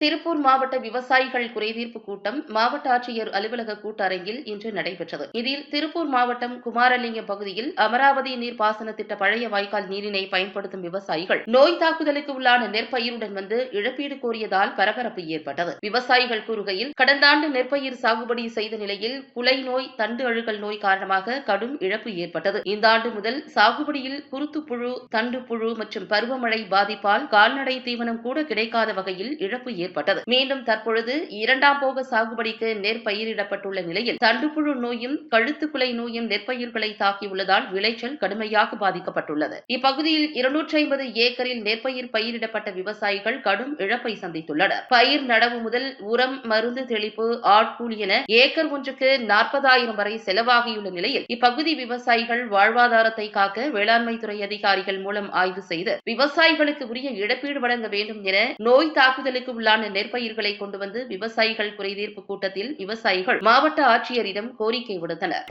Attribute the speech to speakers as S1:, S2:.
S1: திருப்பூர் மாவட்ட விவசாயிகள் குறைதீர்ப்பு கூட்டம் மாவட்ட ஆட்சியர் அலுவலக கூட்டரங்கில் இன்று நடைபெற்றது. இதில் திருப்பூர் மாவட்டம் குமாரலிங்கம் பகுதியில் அமராவதி நீர்ப்பாசன திட்ட பழைய வாய்க்கால் நீரினை பயன்படுத்தும் விவசாயிகள் நோய் தாக்குதலுக்கு உள்ளான நெற்பயிருடன் வந்து இழப்பீடு கோரியதால் பரபரப்பு ஏற்பட்டது. விவசாயிகள் கூறுகையில், கடந்த ஆண்டு நெற்பயிர் சாகுபடி செய்த நிலையில் குலை நோய், தண்டு அழுகல் நோய் காரணமாக கடும் இழப்பு ஏற்பட்டது. இந்த ஆண்டு முதல் சாகுபடியில் குருத்துப்புழு, தண்டு புழு மற்றும் பருவமழை பாதிப்பால் கால்நடை தீவனம் கூட கிடைக்காத வகையில் இழப்பு ஏற்பட்டது. மீண்டும் தற்பொழுது இரண்டாம் போக சாகுபடிக்கு நெற்பயிரிடப்பட்டுள்ள நிலையில் தண்டுப்புழு நோயும், கழுத்துக்குலை நோயும் நெற்பயிர்களை தாக்கியுள்ளதால் விளைச்சல் கடுமையாக பாதிக்கப்பட்டுள்ளது. இப்பகுதியில் 250 ஏக்கரில் நெற்பயிர் பயிரிடப்பட்ட விவசாயிகள் கடும் இழப்பை சந்தித்துள்ளனர். பயிர் நடவு முதல் உரம், மருந்து தெளிப்பு, ஆட்கூலி என ஏக்கர் ஒன்றுக்கு 40,000 வரை செலவாகியுள்ள நிலையில் இப்பகுதி விவசாயிகள் வாழ்வாதாரத்தை காக்க வேளாண்மை துறை அதிகாரிகள் மூலம் ஆய்வு செய்து விவசாயிகளுக்கு உரிய இழப்பீடு வழங்க வேண்டும் என நோய் தாக்குதலுக்கு உள்ளான நெற்பயிர்களை கொண்டு வந்து விவசாயிகள் குறைதீர்ப்பு கூட்டத்தில் விவசாயிகள் மாவட்ட ஆட்சியரிடம் கோரிக்கை விடுத்தனர்.